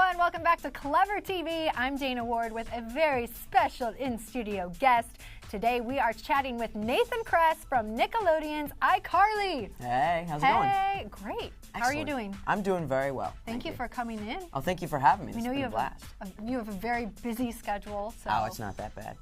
everyone. Welcome back to Clever TV. I'm Dana Ward with a very special in-studio guest. Today we are chatting with Nathan Kress from Nickelodeon's iCarly. Hey, how's it going? Hey, great. Excellent. How are you doing? I'm doing very well. Thank you for coming in. Oh, thank you for having me. We It's know been you a blast. you have a very busy schedule. So. Oh, it's not that bad.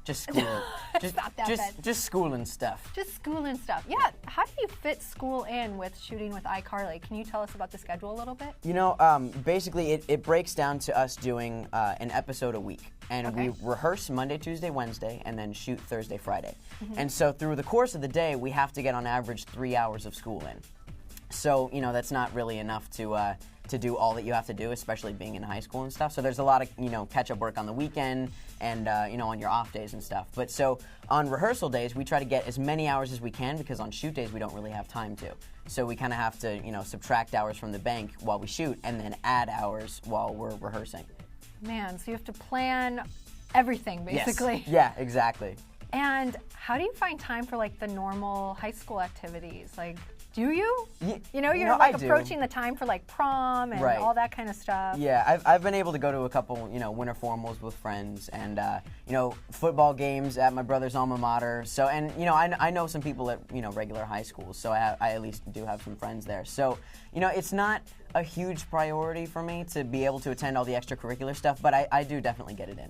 Just school. It's not that bad. Just school and stuff. Just school and stuff. Yeah. How do you fit school in with shooting with iCarly? Can you tell us about the schedule a little bit? You know, basically it breaks down to us doing an episode a week. And we rehearse Monday, Tuesday, Wednesday, and then shoot Thursday, Friday. And so through the course of the day, we have to get on average 3 hours of school in. So, you know, that's not really enough to do all that you have to do, especially being in high school and stuff. So there's a lot of, you know, catch-up work on the weekend and, you know, on your off days and stuff. But so on rehearsal days, we try to get as many hours as we can because on shoot days, we don't really have time to. So we kind of have to, you know, subtract hours from the bank while we shoot and then add hours while we're rehearsing. Man, so you have to plan everything, basically. Yes. Yeah, exactly. And how do you find time for, like, the normal high school activities? Like, do you? You know, you're like approaching the time for like prom and all that kind of stuff. Yeah, I've been able to go to a couple, you know, winter formals with friends and, you know, football games at my brother's alma mater. So, and, you know, I know some people at, you know, regular high schools, so I at least do have some friends there. So, you know, it's not a huge priority for me to be able to attend all the extracurricular stuff, but I do definitely get it in.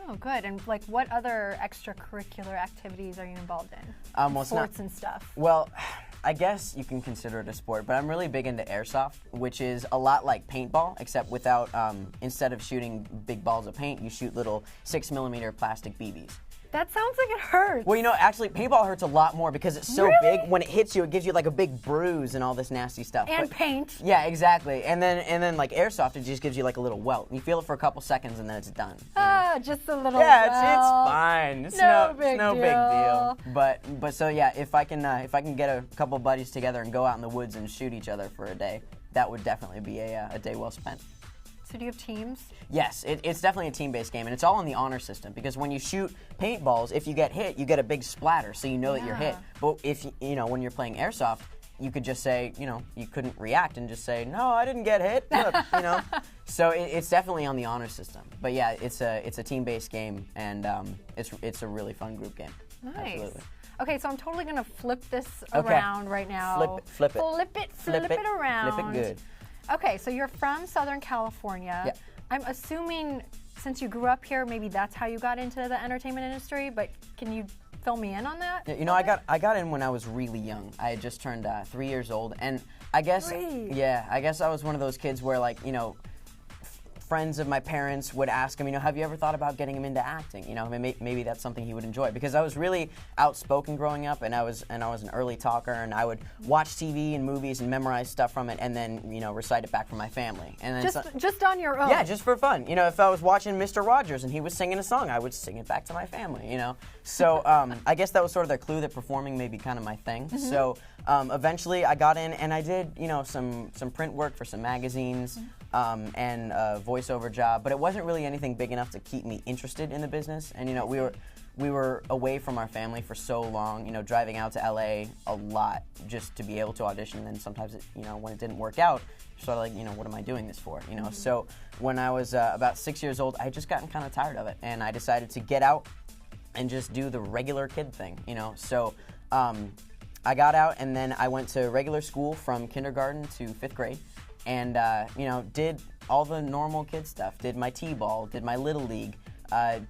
Oh, good. And, like, what other extracurricular activities are you involved in? Sports and stuff. Well, I guess you can consider it a sport, but I'm really big into airsoft, which is a lot like paintball, except without, instead of shooting big balls of paint, you shoot little 6mm plastic BBs. That sounds like it hurts. Well, you know, actually, paintball hurts a lot more because it's so big. When it hits you, it gives you like a big bruise and all this nasty stuff. And paint. Yeah, exactly. And then like airsoft, it just gives you like a little welt. You feel it for a couple seconds and then it's done. Just a little. Yeah, welt. it's fine. It's no big deal. But so yeah, if I can get a couple buddies together and go out in the woods and shoot each other for a day, that would definitely be a day well spent. So do you have teams? Yes, it's definitely a team-based game, and it's all in the honor system, because when you shoot paintballs, if you get hit, you get a big splatter, so you know that you're hit. But if, you know, when you're playing airsoft, you could just say, you know, you couldn't react and just say, no, I didn't get hit, look, you know. So it's definitely on the honor system. But yeah, it's a team-based game, and it's a really fun group game. Nice. Absolutely. Okay, so I'm totally going to flip this around right now. Flip it around. Flip it good. Okay, so you're from Southern California. Yep. I'm assuming since you grew up here, maybe that's how you got into the entertainment industry, but can you fill me in on that? Yeah, you know, I got in when I was really young. I had just turned 3 years old, and I guess, I guess I was one of those kids where, like, you know, friends of my parents would ask him, you know, have you ever thought about getting him into acting? You know, maybe that's something he would enjoy, because I was really outspoken growing up, and I was an early talker, and I would watch TV and movies and memorize stuff from it, and then, you know, recite it back for my family. And then just on your own. Yeah, just for fun. You know, if I was watching Mr. Rogers and he was singing a song, I would sing it back to my family. You know, so I guess that was sort of their clue that performing may be kind of my thing. So eventually I got in, and I did, you know, some print work for some magazines. And a voiceover job, but it wasn't really anything big enough to keep me interested in the business. And, you know, we were away from our family for so long, you know, driving out to LA a lot just to be able to audition. And sometimes, you know, when it didn't work out, sort of like, you know, what am I doing this for? You know, so when I was about 6 years old, I had just gotten kind of tired of it, and I decided to get out and just do the regular kid thing, you know. So I got out, and then I went to regular school from kindergarten to 5th grade. And, you know, did all the normal kid stuff. Did my T-ball, did my Little League,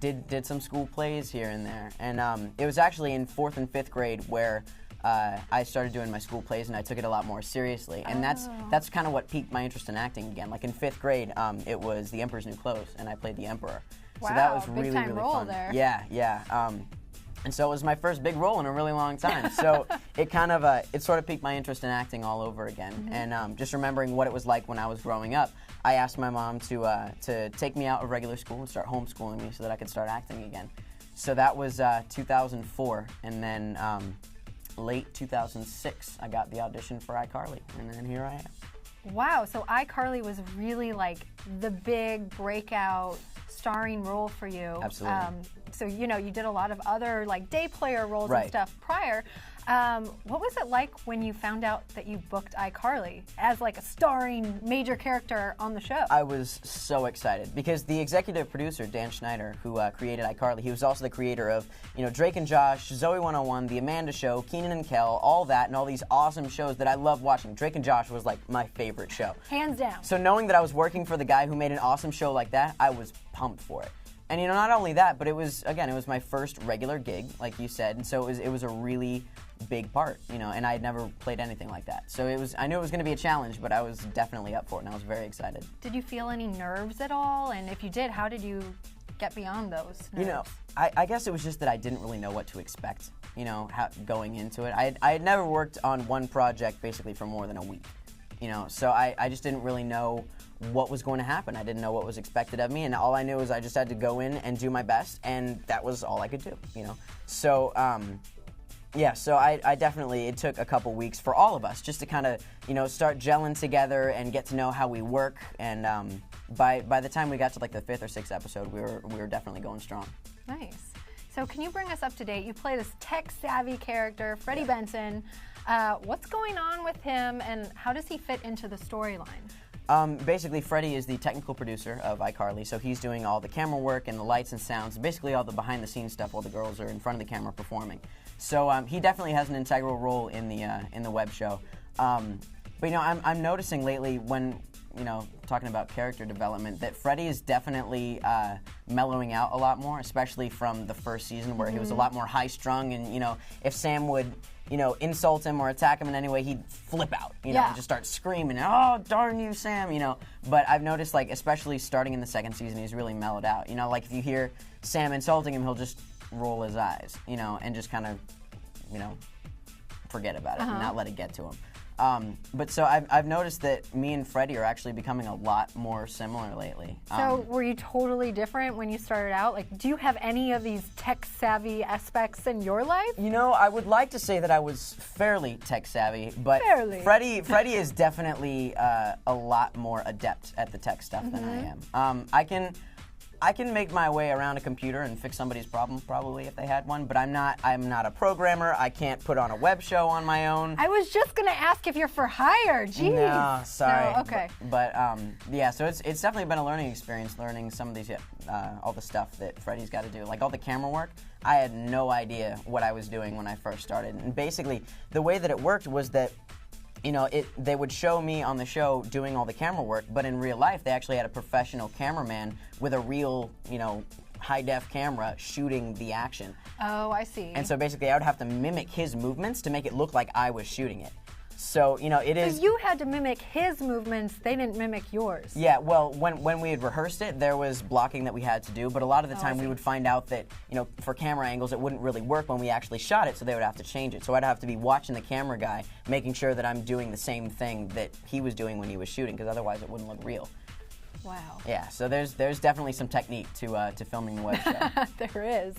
did some school plays here and there. And it was actually in 4th and 5th grade where I started doing my school plays, and I took it a lot more seriously. And that's kind of what piqued my interest in acting again. Like in 5th grade, it was The Emperor's New Clothes, and I played the Emperor. Wow, so that was really, big-time really role fun. There. Yeah. And so it was my first big role in a really long time. So it kind of, it sort of piqued my interest in acting all over again. And just remembering what it was like when I was growing up, I asked my mom to take me out of regular school and start homeschooling me so that I could start acting again. So that was 2004. And then late 2006, I got the audition for iCarly. And then here I am. Wow, so iCarly was really like the big breakout starring role for you. Absolutely. So, you know, you did a lot of other like day player roles and stuff prior. What was it like when you found out that you booked iCarly as like a starring major character on the show? I was so excited because the executive producer, Dan Schneider, who created iCarly, he was also the creator of, Drake and Josh, Zoe 101, The Amanda Show, Keenan and Kel, all that, and all these awesome shows that I love watching. Drake and Josh was like my favorite show. Hands down. So knowing that I was working for the guy who made an awesome show like that, I was pumped for it. And not only that, but it was my first regular gig, like you said, and so it was a really big part, and I had never played anything like that. So I knew it was going to be a challenge, but I was definitely up for it, and I was very excited. Did you feel any nerves at all? And if you did, how did you get beyond those nerves? I guess it was just that I didn't really know what to expect, going into it. I had never worked on one project basically for more than a week, so I just didn't really know what was going to happen. I didn't know what was expected of me, and all I knew was I just had to go in and do my best, and that was all I could do, So, so I definitely, it took a couple weeks for all of us just to kind of, start gelling together and get to know how we work, and by the time we got to like the 5th or 6th episode, we were definitely going strong. Nice. So can you bring us up to date? You play this tech-savvy character, Freddy Benson. What's going on with him, and how does he fit into the storyline? Basically, Freddy is the technical producer of iCarly, so he's doing all the camera work and the lights and sounds, basically all the behind-the-scenes stuff while the girls are in front of the camera performing. So he definitely has an integral role in the web show. But I'm noticing lately when talking about character development that Freddy is definitely mellowing out a lot more, especially from the first season where he was a lot more high-strung, and if Sam would insult him or attack him in any way, he'd flip out, and just start screaming, "Oh, darn you, Sam," But I've noticed, like, especially starting in the 2nd season, he's really mellowed out. Like if you hear Sam insulting him, he'll just roll his eyes, and just kind of, forget about it and not let it get to him. But so I've noticed that me and Freddy are actually becoming a lot more similar lately. So were you totally different when you started out? Like, do you have any of these tech-savvy aspects in your life? I would like to say that I was fairly tech-savvy, but Freddy is definitely a lot more adept at the tech stuff than I am. I can make my way around a computer and fix somebody's problem, probably, if they had one, but I'm not a programmer. I can't put on a web show on my own. I was just going to ask if you're for hire. Jeez. No, sorry. No, okay. But so it's definitely been a learning experience, learning some of these, all the stuff that Freddy's got to do. Like all the camera work, I had no idea what I was doing when I first started. And basically, the way that it worked was that they would show me on the show doing all the camera work, but in real life, they actually had a professional cameraman with a real, high-def camera shooting the action. Oh, I see. And so basically, I would have to mimic his movements to make it look like I was shooting it. So, it is... So you had to mimic his movements, they didn't mimic yours. Yeah, well, when we had rehearsed it, there was blocking that we had to do, but a lot of the time we would find out that, for camera angles, it wouldn't really work when we actually shot it, so they would have to change it. So I'd have to be watching the camera guy, making sure that I'm doing the same thing that he was doing when he was shooting, because otherwise it wouldn't look real. Wow. Yeah, so there's definitely some technique to filming the web show. There is.